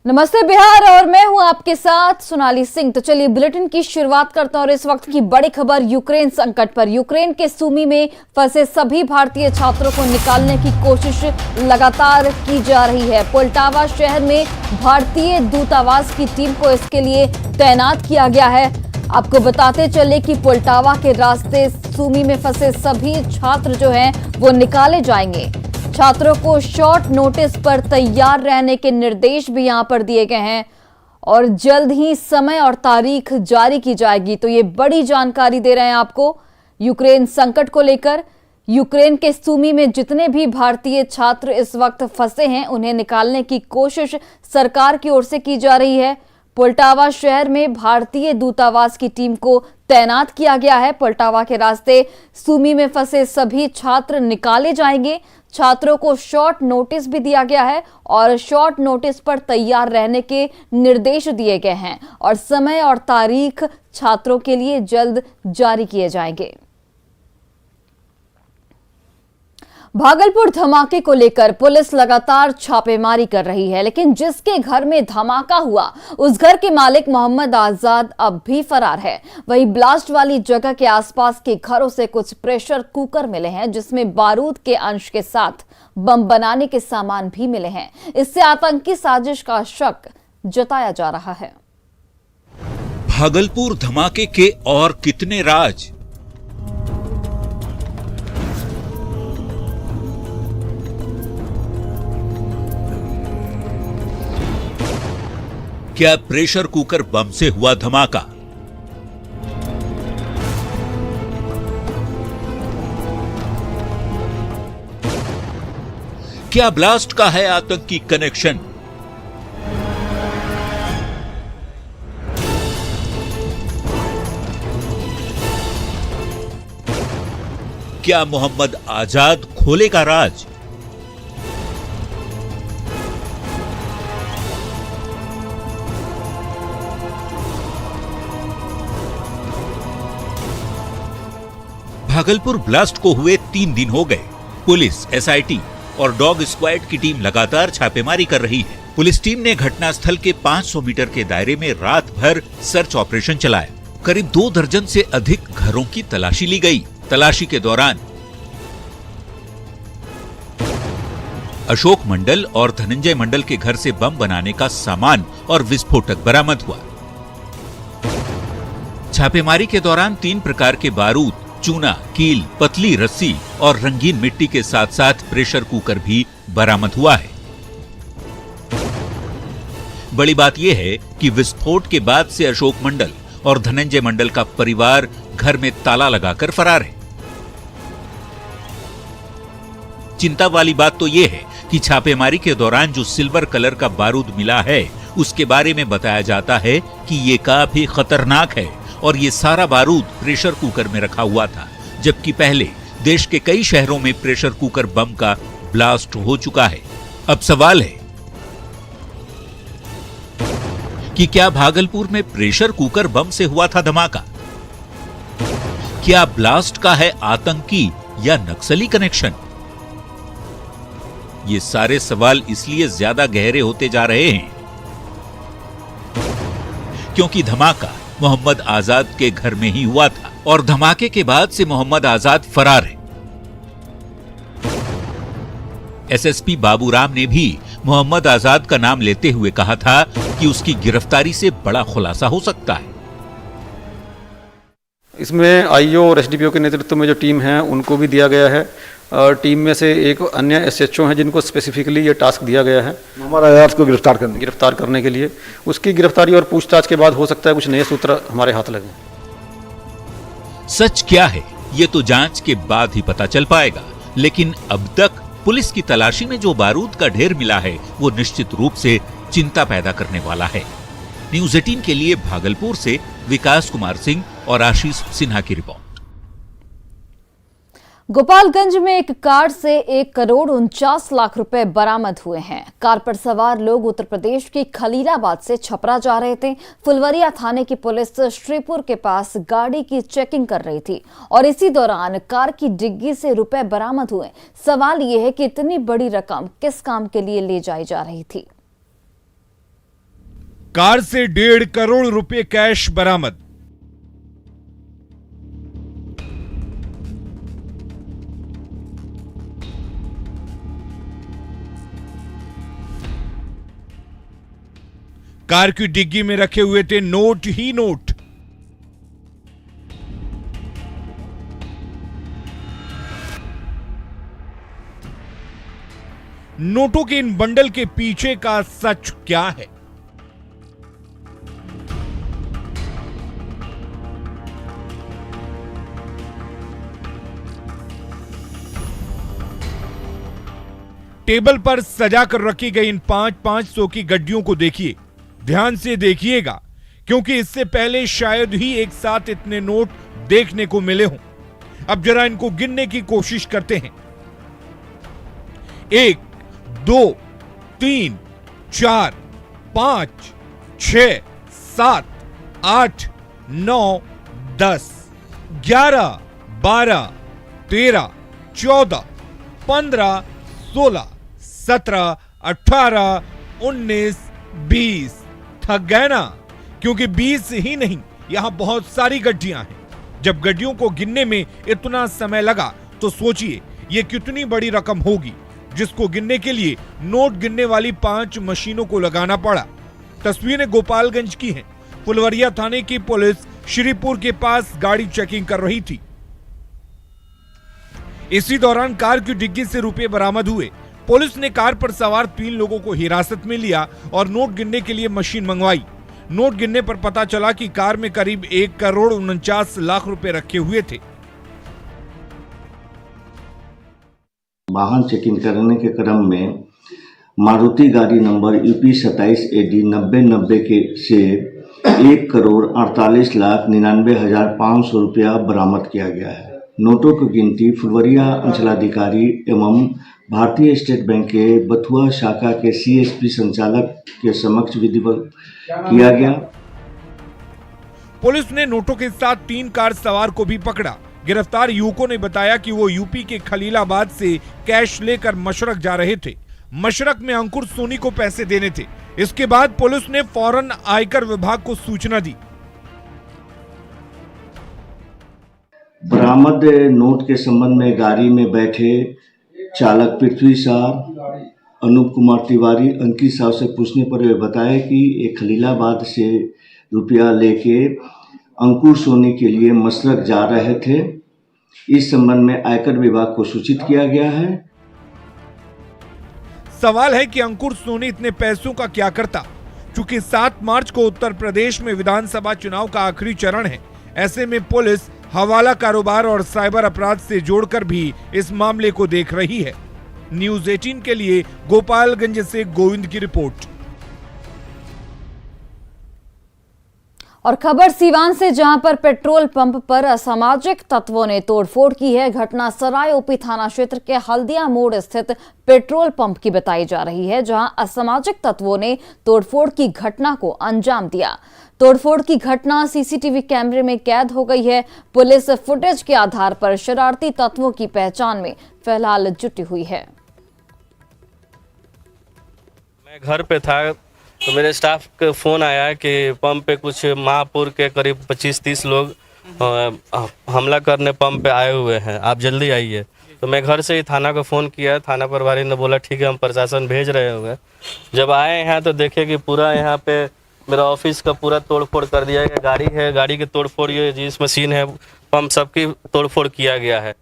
नमस्ते बिहार और मैं हूं आपके साथ सोनाली सिंह। तो चलिए बुलेटिन की शुरुआत करता हूं और इस वक्त की बड़ी खबर यूक्रेन संकट पर। यूक्रेन के सूमी में फंसे सभी भारतीय छात्रों को निकालने की कोशिश लगातार की जा रही है। पोल्टावा शहर में भारतीय दूतावास की टीम को इसके लिए तैनात किया गया है। आपको बताते चले कि पोल्टावा के रास्ते सूमी में फंसे सभी छात्र जो हैं वो निकाले जाएंगे। छात्रों को शॉर्ट नोटिस पर तैयार रहने के निर्देश भी यहां पर दिए गए हैं और जल्द ही समय और तारीख जारी की जाएगी। तो ये बड़ी जानकारी दे रहे हैं आपको यूक्रेन संकट को लेकर। यूक्रेन के सूमी में जितने भी भारतीय छात्र इस वक्त फंसे हैं उन्हें निकालने की कोशिश सरकार की ओर से की जा रही है। पोल्टावा शहर में भारतीय दूतावास की टीम को तैनात किया गया है। पोल्टावा के रास्ते सूमी में फंसे सभी छात्र निकाले जाएंगे। छात्रों को शॉर्ट नोटिस भी दिया गया है और शॉर्ट नोटिस पर तैयार रहने के निर्देश दिए गए हैं और समय और तारीख छात्रों के लिए जल्द जारी किए जाएंगे। भागलपुर धमाके को लेकर पुलिस लगातार छापेमारी कर रही है, लेकिन जिसके घर में धमाका हुआ उस घर के मालिक मोहम्मद आजाद अब भी फरार है। वहीं ब्लास्ट वाली जगह के आसपास के घरों से कुछ प्रेशर कुकर मिले हैं जिसमें बारूद के अंश के साथ बम बनाने के सामान भी मिले हैं। इससे आतंकी साजिश का शक जताया जा रहा है। भागलपुर धमाके के और कितने राज। क्या प्रेशर कुकर बम से हुआ धमाका? क्या ब्लास्ट का है आतंकी कनेक्शन? क्या मोहम्मद आजाद खोलेगा राज? भागलपुर ब्लास्ट को हुए 3 दिन हो गए। पुलिस, एसआईटी और डॉग स्क्वाड की टीम लगातार छापेमारी कर रही है। पुलिस टीम ने घटनास्थल के 500 मीटर के दायरे में रात भर सर्च ऑपरेशन चलाया। करीब 2 दर्जन से अधिक घरों की तलाशी ली गई। तलाशी के दौरान अशोक मंडल और धनंजय मंडल के घर से बम बनाने का सामान और विस्फोटक बरामद हुआ। छापेमारी के दौरान 3 प्रकार के बारूद, चूना, कील, पतली रस्सी और रंगीन मिट्टी के साथ साथ प्रेशर कुकर भी बरामद हुआ है। बड़ी बात यह है कि विस्फोट के बाद से अशोक मंडल और धनंजय मंडल का परिवार घर में ताला लगाकर फरार है। चिंता वाली बात तो यह है कि छापेमारी के दौरान जो सिल्वर कलर का बारूद मिला है उसके बारे में बताया जाता है कि ये काफी खतरनाक है और ये सारा बारूद प्रेशर कुकर में रखा हुआ था, जबकि पहले देश के कई शहरों में प्रेशर कुकर बम का ब्लास्ट हो चुका है। अब सवाल है कि क्या भागलपुर में प्रेशर कुकर बम से हुआ था धमाका? क्या ब्लास्ट का है आतंकी या नक्सली कनेक्शन? ये सारे सवाल इसलिए ज्यादा गहरे होते जा रहे हैं क्योंकि धमाका मोहम्मद आजाद के घर में ही हुआ था और धमाके के बाद से मोहम्मद आजाद फरार है। एसएसपी बाबूराम ने भी मोहम्मद आजाद का नाम लेते हुए कहा था कि उसकी गिरफ्तारी से बड़ा खुलासा हो सकता है। इसमें आईओ और एसडीपीओ के नेतृत्व में जो टीम है उनको भी दिया गया है। टीम में से एक अन्य एसएचओ हैं जिनको स्पेसिफिकली ये टास्क दिया गया है मोहम्मद आजाद को गिरफ्तार करने के लिए। उसकी गिरफ्तारी और पूछताछ के बाद हो सकता है कुछ नए सूत्र हमारे हाथ लगे। सच क्या है ये तो जांच के बाद ही पता चल पाएगा, लेकिन अब तक पुलिस की तलाशी में जो बारूद का ढेर मिला है वो निश्चित रूप से चिंता पैदा करने वाला है। न्यूज़ 18 के लिए भागलपुर से विकास कुमार सिंह और आशीष सिन्हा की रिपोर्ट। गोपालगंज में एक कार से 1,49,00,000 रुपए बरामद हुए हैं। कार पर सवार लोग उत्तर प्रदेश के खलीलाबाद से छपरा जा रहे थे। फुलवरिया थाने की पुलिस श्रीपुर के पास गाड़ी की चेकिंग कर रही थी और इसी दौरान कार की डिग्गी से रुपए बरामद हुए। सवाल यह है कि इतनी बड़ी रकम किस काम के लिए ले जाई जा रही थी। कार से 1.5 करोड़ रुपए कैश बरामद। कार की डिग्गी में रखे हुए थे नोट ही नोट। नोटों के इन बंडल के पीछे का सच क्या है? टेबल पर सजाकर रखी गई इन 500 की गड्डियों को देखिए, ध्यान से देखिएगा, क्योंकि इससे पहले शायद ही एक साथ इतने नोट देखने को मिले हों। अब जरा इनको गिनने की कोशिश करते हैं। 1, 2, 3, 4, 5, 6, 7, 8, 9, 10, 11, 12, 13, 14, 15, 16, 17, 18, 19, 20। थक गए ना? क्योंकि 20 ही नहीं, यहां बहुत सारी गड्डियां हैं। जब गड्डियों को गिनने में इतना समय लगा तो सोचिए यह कितनी बड़ी रकम होगी, जिसको गिनने के लिए नोट गिनने वाली 5 मशीनों को लगाना पड़ा। तस्वीरें गोपालगंज की हैं। फुलवरिया थाने की पुलिस श्रीपुर के पास गाड़ी चेकिंग कर रही थी। इसी दौरान कार की डिग्गी से रुपए बरामद हुए। पुलिस ने कार पर सवार 3 लोगों को हिरासत में लिया और नोट गिनने के लिए मशीन मंगवाई। नोट गिनने पर पता चला कि कार में करीब 1 करोड़ 49 लाख रुपए रखे हुए थे। वाहन चेकिंग करने के क्रम में मारुति गाड़ी नंबर UP 27 AD 9090 के से 1 करोड़ 48 लाख 99,500 रुपया बरामद किया गया है। नोटों की गिनती फुलवरिया अंचलाधिकारी एवं भारतीय स्टेट बैंक के बथुआ शाखा के CSP संचालक के समक्ष विधिवत किया गया। पुलिस ने नोटों के साथ 3 कार सवार को भी पकड़ा। गिरफ्तार युवकों ने बताया कि वो यूपी के खलीलाबाद से कैश लेकर मशरक जा रहे थे। मशरक में अंकुर सोनी को पैसे देने थे। इसके बाद पुलिस ने फौरन आयकर विभाग को सूचना दी। बरामद नोट के संबंध में गाड़ी में बैठे चालक पृथ्वी साहब, अनूप कुमार तिवारी, अंकित साहब से पूछने पर वे बताया कि एक खलीलाबाद से रुपया लेके अंकुर सोनी के लिए मशरक जा रहे थे। इस संबंध में आयकर विभाग को सूचित किया गया है। सवाल है कि अंकुर सोनी इतने पैसों का क्या करता, क्योंकि 7 मार्च को उत्तर प्रदेश में विधानसभा चुनाव का आखिरी चरण है। ऐसे में पुलिस हवाला कारोबार और साइबर अपराध से जोड़कर भी इस मामले को देख रही है। न्यूज़ 18 के लिए गोपालगंज से गोविंद की रिपोर्ट। और खबर सीवान से, जहां पर पेट्रोल पंप पर असामाजिक तत्वों ने तोड़फोड़ की है। घटना सराय ओपी थाना क्षेत्र के हल्दिया मोड़ स्थित पेट्रोल पंप की बताई जा रही है, जहां असामाजिक तत्वों ने तोड़फोड़ की घटना को अंजाम दिया। तोड़फोड़ की घटना सीसीटीवी कैमरे में कैद हो गई है। पुलिस फुटेज के आधार पर शरारती तत्वों की पहचान में फिलहाल जुटी हुई है। मैं घर पे था तो मेरे स्टाफ का फ़ोन आया कि पंप पे कुछ महापुर के करीब 25-30 लोग हमला करने पंप पे आए हुए हैं, आप जल्दी आइए। तो मैं घर से ही थाना को फ़ोन किया। थाना प्रभारी ने बोला ठीक है, हम प्रशासन भेज रहे होंगे। जब आए हैं तो देखे कि पूरा यहाँ पे मेरा ऑफिस का पूरा तोड़फोड़ कर दिया गया। गाड़ी है, गाड़ी की तोड़फोड़, ये जिस मशीन है, पंप सबकी तोड़फोड़ किया गया है।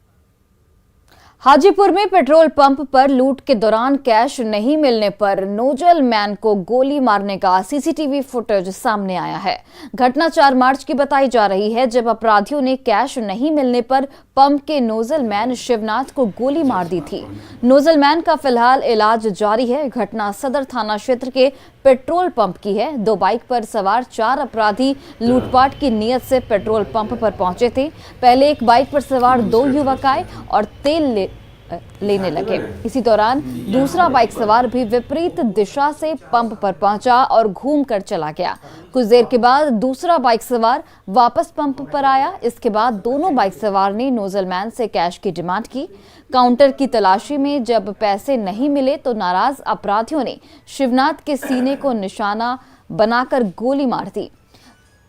हाजीपुर में पेट्रोल पंप पर लूट के दौरान कैश नहीं मिलने पर नोजल मैन को गोली मारने का सीसीटीवी फुटेज सामने आया है। घटना 4 मार्च की बताई जा रही है, जब अपराधियों ने कैश नहीं मिलने पर पंप के नोजल मैन शिवनाथ को गोली मार दी थी। नोजल मैन का फिलहाल इलाज जारी है। घटना सदर थाना क्षेत्र के पेट्रोल पंप की है। 2 बाइक पर सवार 4 अपराधी लूटपाट की नीयत से पेट्रोल पंप पर पहुंचे थे। पहले एक बाइक पर सवार 2 युवक आए और तेल लेने लगे। इसी दौरान दूसरा बाइक सवार भी विपरीत दिशा से पंप पर पहुंचा और घूमकर चला गया। कुछ देर के बाद दूसरा बाइक सवार वापस पंप पर आया। इसके बाद दोनों बाइक सवार ने नोजल मैन से कैश की डिमांड की। काउंटर की तलाशी में जब पैसे नहीं मिले तो नाराज अपराधियों ने शिवनाथ के सीने को निशाना बनाकर गोली मार दी,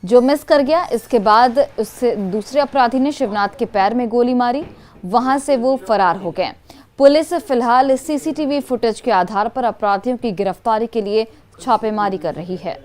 जो मिस कर गया। इसके बाद उससे दूसरे अपराधी ने शिवनाथ के पैर में गोली मारी, वहां से वो फरार हो गए। पुलिस फिलहाल सीसीटीवी फुटेज के आधार पर अपराधियों की गिरफ्तारी के लिए छापेमारी कर रही है।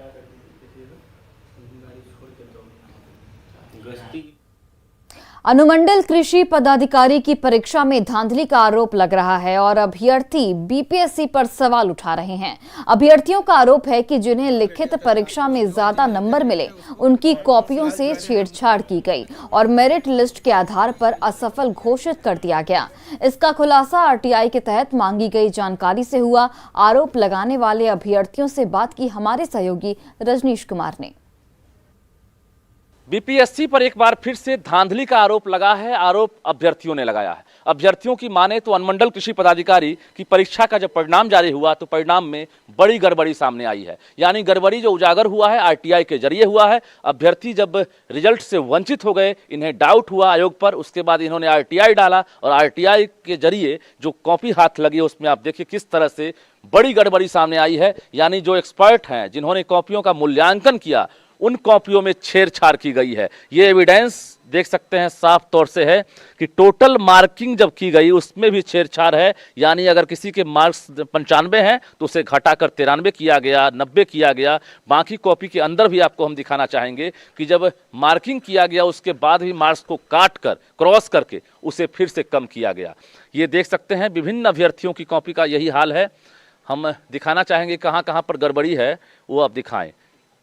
अनुमंडल कृषि पदाधिकारी की परीक्षा में धांधली का आरोप लग रहा है और अभ्यर्थी बीपीएससी पर सवाल उठा रहे हैं। अभ्यर्थियों का आरोप है कि जिन्हें लिखित परीक्षा में ज्यादा नंबर मिले, उनकी कॉपियों से छेड़छाड़ की गई और मेरिट लिस्ट के आधार पर असफल घोषित कर दिया गया। इसका खुलासा आरटीआई के तहत मांगी गई जानकारी से हुआ। आरोप लगाने वाले अभ्यर्थियों से बात की हमारे सहयोगी रजनीश कुमार ने। बीपीएससी पर एक बार फिर से धांधली का आरोप लगा है। आरोप अभ्यर्थियों ने लगाया है। अभ्यर्थियों की माने तो अनुमंडल कृषि पदाधिकारी की परीक्षा का जब परिणाम जारी हुआ तो परिणाम में बड़ी गड़बड़ी सामने आई है। यानी गड़बड़ी जो उजागर हुआ है आरटीआई के जरिए हुआ है। अभ्यर्थी जब रिजल्ट से वंचित हो गए, इन्हें डाउट हुआ आयोग पर, उसके बाद इन्होंने आरटीआई डाला और आरटीआई के जरिए जो कॉपी हाथ लगी उसमें आप देखिए किस तरह से बड़ी गड़बड़ी सामने आई है। यानी जो एक्सपर्ट हैं, जिन्होंने कॉपियों का मूल्यांकन किया, उन कॉपियों में छेड़छाड़ की गई है। ये एविडेंस देख सकते हैं साफ तौर से है कि टोटल मार्किंग जब की गई उसमें भी छेड़छाड़ है। यानी अगर किसी के मार्क्स 95 हैं तो उसे घटाकर 93 किया गया, 90 किया गया। बाकी कॉपी के अंदर भी आपको हम दिखाना चाहेंगे कि जब मार्किंग किया गया उसके बाद भी मार्क्स को काट कर क्रॉस करके उसे फिर से कम किया गया। ये देख सकते हैं विभिन्न अभ्यर्थियों की कॉपी का यही हाल है। हम दिखाना चाहेंगे कहाँ कहाँ पर गड़बड़ी है वो आप दिखाएं।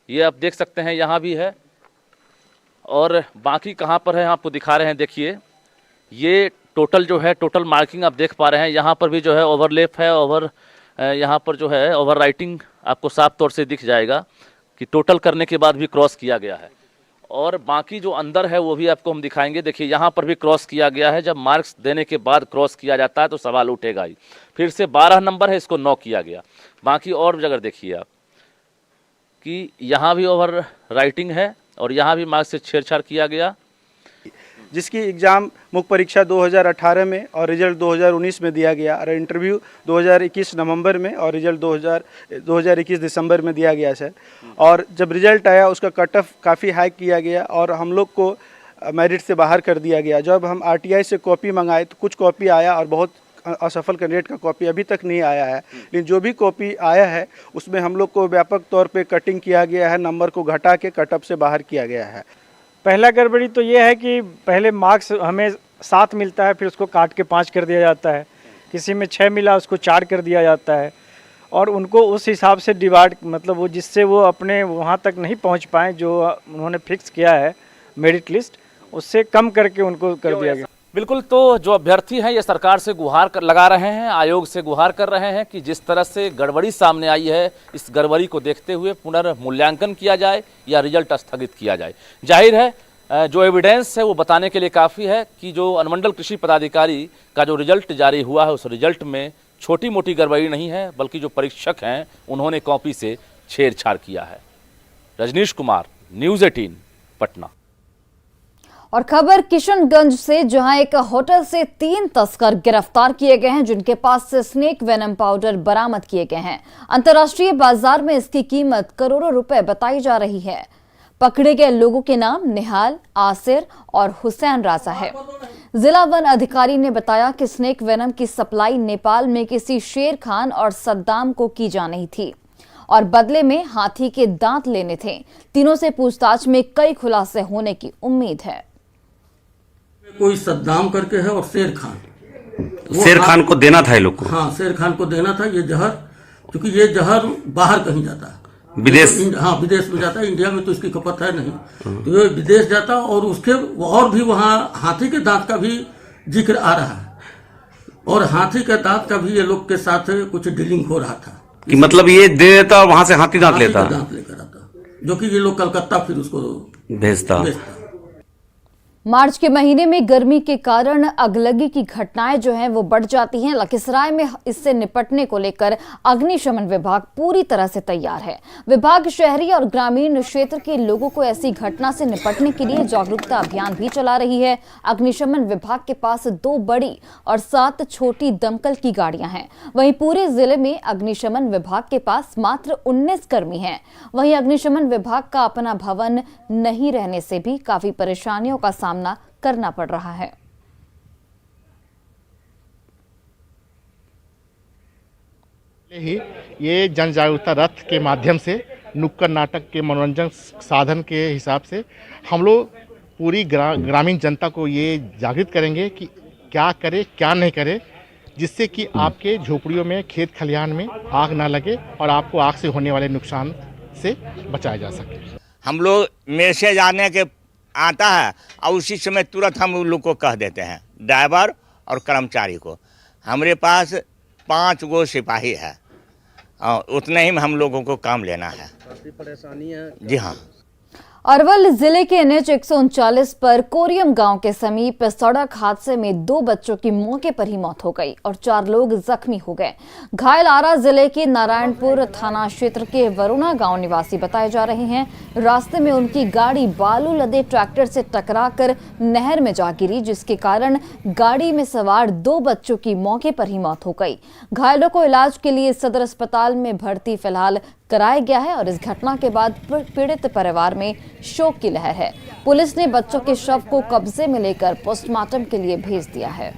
ये आप देख सकते हैं यहाँ भी है और बाकी कहाँ पर है आपको दिखा रहे हैं। देखिए ये टोटल जो है टोटल मार्किंग आप देख पा रहे हैं। यहाँ पर भी जो है ओवरलैप है, यहाँ पर जो है ओवर राइटिंग आपको साफ तौर से दिख जाएगा कि टोटल करने के बाद भी क्रॉस किया गया है। और बाकी जो अंदर है वो भी आपको हम दिखाएंगे। देखिए यहाँ पर भी क्रॉस किया गया है। जब मार्क्स देने के बाद क्रॉस किया जाता है तो सवाल उठेगा ही। फिर से 12 नंबर है, इसको 9 किया गया। बाकी और जगह देखिए आप कि यहाँ भी ओवर राइटिंग है और यहाँ भी मार्क्स से छेड़छाड़ किया गया। जिसकी एग्ज़ाम मुख्य परीक्षा 2018 में और रिजल्ट 2019 में दिया गया और इंटरव्यू 2021 नवंबर में और रिजल्ट 2021 दिसंबर में दिया गया सर। और जब रिजल्ट आया उसका कट ऑफ काफ़ी हाई किया गया और हम लोग को मेरिट से बाहर कर दिया गया। जब हम आरटीआई से कॉपी मंगाए तो कुछ कॉपी आया और बहुत असफल कैंडिडेट का कॉपी अभी तक नहीं आया है। लेकिन जो भी कॉपी आया है उसमें हम लोग को व्यापक तौर पे कटिंग किया गया है, नंबर को घटा के कटअप से बाहर किया गया है। पहला गड़बड़ी तो ये है कि पहले मार्क्स हमें 7 मिलता है, फिर उसको काट के 5 कर दिया जाता है। किसी में 6 मिला उसको 4 कर दिया जाता है और उनको उस हिसाब से डिवाइड, मतलब वो जिससे वो अपने वहाँ तक नहीं पहुँच पाए जो उन्होंने फिक्स किया है मेरिट लिस्ट, उससे कम करके उनको कर दिया गया। बिल्कुल, तो जो अभ्यर्थी हैं ये सरकार से गुहार लगा रहे हैं, आयोग से गुहार कर रहे हैं कि जिस तरह से गड़बड़ी सामने आई है इस गड़बड़ी को देखते हुए पुनर्मूल्यांकन किया जाए या रिजल्ट स्थगित किया जाए। जाहिर है जो एविडेंस है वो बताने के लिए काफ़ी है कि जो अनुमंडल कृषि पदाधिकारी का जो रिजल्ट जारी हुआ है उस रिजल्ट में छोटी मोटी गड़बड़ी नहीं है, बल्कि जो परीक्षक हैं उन्होंने कॉपी से छेड़छाड़ किया है। रजनीश कुमार, न्यूज़ 18 पटना। और खबर किशनगंज से, जहां एक होटल से 3 तस्कर गिरफ्तार किए गए हैं जिनके पास से स्नेक वेनम पाउडर बरामद किए गए हैं। अंतर्राष्ट्रीय बाजार में इसकी कीमत करोड़ों रुपए बताई जा रही है। पकड़े गए लोगों के नाम निहाल, आसिर और हुसैन राजा है। जिला वन अधिकारी ने बताया कि स्नेक वेनम की सप्लाई नेपाल में किसी शेर खान और सद्दाम को की जा रही थी और बदले में हाथी के दांत लेने थे। तीनों से पूछताछ में कई खुलासे होने की उम्मीद है। कोई सद्दाम करके है और शेर खान को देना था ये लोग को। हाँ, शेर खान को देना था ये जहर, क्योंकि ये जहर बाहर कहीं जाता है, विदेश। हाँ, विदेश में जाता है। इंडिया में तो इसकी खपत है नहीं, तो ये विदेश जाता और उसके और भी वहाँ हाथी के दांत का भी जिक्र आ रहा है और हाथी के दांत का भी ये लोग के साथ कुछ डीलिंग हो रहा था कि मतलब ये दे देता और वहां से हाथी दांत लेता, दांत लेकर आता, जो कि ये लोग कलकत्ता फिर उसको भेजता। मार्च के महीने में गर्मी के कारण अगलगी की घटनाएं जो हैं वो बढ़ जाती हैं। लखीसराय में इससे निपटने को लेकर अग्निशमन विभाग पूरी तरह से तैयार है। विभाग शहरी और ग्रामीण क्षेत्र के लोगों को ऐसी घटना से निपटने के लिए जागरूकता अभियान भी चला रही है। अग्निशमन विभाग के पास 2 बड़ी और 7 छोटी दमकल की गाड़ियां हैं। वहीं पूरे जिले में अग्निशमन विभाग के पास मात्र 19 कर्मी हैं। वहीं अग्निशमन विभाग का अपना भवन नहीं रहने से भी काफी परेशानियों का सामना करना पड़ रहा है। ही ये जन जागरूकता रथ के माध्यम से नुक्कड़ नाटक के मनोरंजन साधन के हिसाब से हम लोग पूरी ग्रामीण जनता को ये जागृत करेंगे कि क्या करे क्या नहीं करे, जिससे कि आपके झोपड़ियों में खेत खलिहान में आग ना लगे और आपको आग से होने वाले नुकसान से बचाया जा सके। हम लोग मैसेज आने के आता है और उसी समय तुरंत हम उन लोग को कह देते हैं, ड्राइवर और कर्मचारी को। हमारे पास 5 गो सिपाही है और उतने ही में हम लोगों को काम लेना है। परेशानी है जी हाँ। अरवल जिले के NH 139 पर कोरियम गांव के समीप सड़क हादसे में 2 बच्चों की मौके पर ही मौत हो गई और 4 लोग जख्मी हो गए। घायल आरा जिले के नारायणपुर थाना क्षेत्र के वरुणा गांव निवासी बताए जा रहे हैं। रास्ते में उनकी गाड़ी बालू लदे ट्रैक्टर से टकराकर नहर में जा गिरी, जिसके कारण गाड़ी में सवार 2 बच्चों की मौके पर ही मौत हो गई। घायलों को इलाज के लिए सदर अस्पताल में भर्ती फिलहाल कराया गया है और इस घटना के बाद पीड़ित परिवार में शोक की लहर है। पुलिस ने बच्चों के शव को कब्जे में लेकर पोस्टमार्टम के लिए भेज दिया है।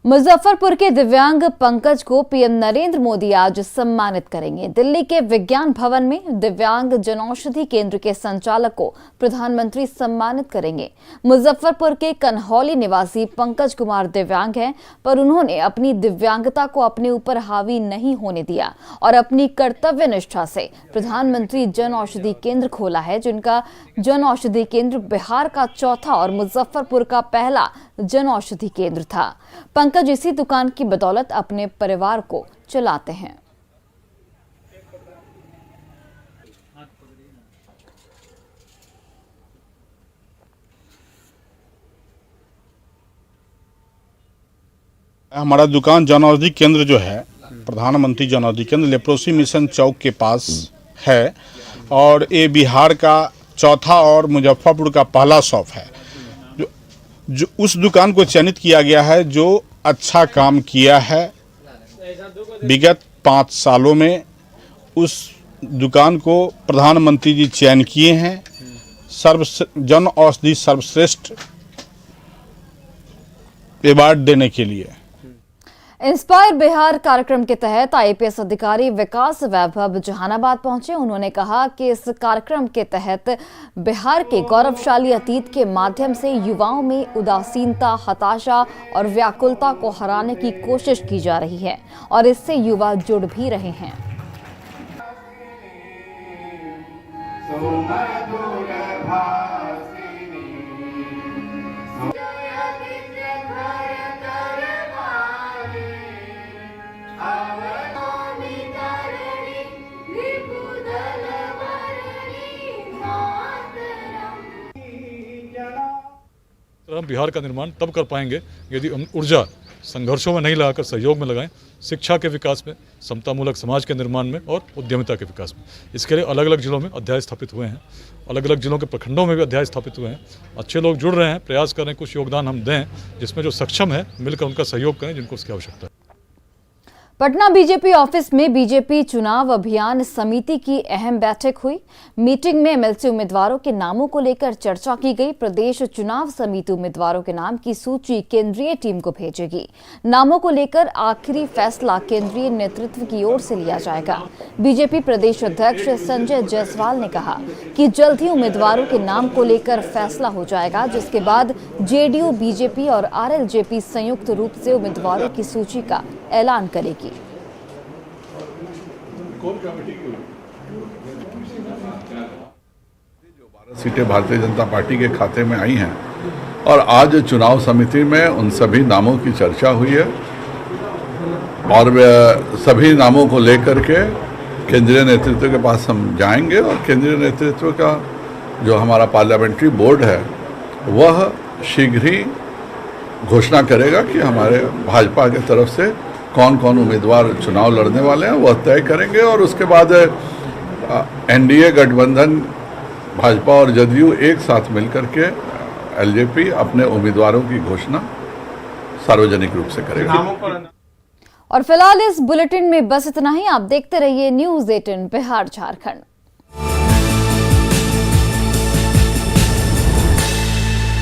मुजफ्फरपुर के दिव्यांग पंकज को पीएम नरेंद्र मोदी आज सम्मानित करेंगे। दिल्ली के विज्ञान भवन में दिव्यांग जनौषधि केंद्र के संचालक को प्रधानमंत्री सम्मानित करेंगे। मुजफ्फरपुर के कन्हौली निवासी पंकज कुमार दिव्यांग हैं, पर उन्होंने अपनी दिव्यांगता को अपने ऊपर हावी नहीं होने दिया और अपनी कर्तव्य निष्ठा से प्रधानमंत्री जनौषधि केंद्र खोला है, जिनका जनौषधि केंद्र बिहार का 4था और मुजफ्फरपुर का पहला जनौषधि केंद्र था। पंकज इसी दुकान की बदौलत अपने परिवार को चलाते हैं। हमारा दुकान जनौषधि केंद्र जो है, प्रधानमंत्री जनौषधि केंद्र लेप्रोसी मिशन चौक के पास है और ये बिहार का 4था और मुजफ्फरपुर का पहला शॉप है। जो उस दुकान को चयनित किया गया है जो अच्छा काम किया है विगत 5 सालों में, उस दुकान को प्रधानमंत्री जी चयन किए हैं जन औषधि सर्वश्रेष्ठ अवार्ड देने के लिए। इंस्पायर बिहार कार्यक्रम के तहत IPS अधिकारी विकास वैभव जहानाबाद पहुंचे। उन्होंने कहा कि इस कार्यक्रम के तहत बिहार के गौरवशाली अतीत के माध्यम से युवाओं में उदासीनता, हताशा और व्याकुलता को हराने की कोशिश की जा रही है और इससे युवा जुड़ भी रहे हैं। हम बिहार का निर्माण तब कर पाएंगे यदि हम ऊर्जा संघर्षों में नहीं लगाकर सहयोग में लगाएं, शिक्षा के विकास में, समतामूलक समाज के निर्माण में और उद्यमिता के विकास में। इसके लिए अलग अलग जिलों में अध्याय स्थापित हुए हैं, अलग अलग जिलों के प्रखंडों में भी अध्याय स्थापित हुए हैं। अच्छे लोग जुड़ रहे हैं, प्रयास कर रहे हैं, कुछ योगदान हम दें, जिसमें जो सक्षम है मिलकर उनका सहयोग करें जिनको उसकी आवश्यकता है। पटना बीजेपी ऑफिस में बीजेपी चुनाव अभियान समिति की अहम बैठक हुई। मीटिंग में MLC उम्मीदवारों के नामों को लेकर चर्चा की गई। प्रदेश चुनाव समिति उम्मीदवारों के नाम की सूची केंद्रीय टीम को भेजेगी। नामों को लेकर आखिरी फैसला केंद्रीय नेतृत्व की ओर से लिया जाएगा। बीजेपी प्रदेश अध्यक्ष संजय जायसवाल ने कहा कि जल्द ही उम्मीदवारों के नाम को लेकर फैसला हो जाएगा, जिसके बाद JDU, बीजेपी और RLJP संयुक्त रूप से उम्मीदवारों की सूची का ऐलान करेगी। सीटें भारतीय जनता पार्टी के खाते में आई हैं और आज चुनाव समिति में उन सभी नामों की चर्चा हुई है और सभी नामों को लेकर के केंद्रीय नेतृत्व के पास हम जाएंगे और केंद्रीय नेतृत्व का जो हमारा पार्लियामेंट्री बोर्ड है वह शीघ्र ही घोषणा करेगा कि हमारे भाजपा की तरफ से कौन कौन उम्मीदवार चुनाव लड़ने वाले हैं, वह तय करेंगे। और उसके बाद एनडीए गठबंधन भाजपा और जदयू एक साथ मिलकर के एलजेपी अपने उम्मीदवारों की घोषणा सार्वजनिक रूप से करेगी। और फिलहाल इस बुलेटिन में बस इतना ही। आप देखते रहिए न्यूज़ 18 बिहार झारखंड।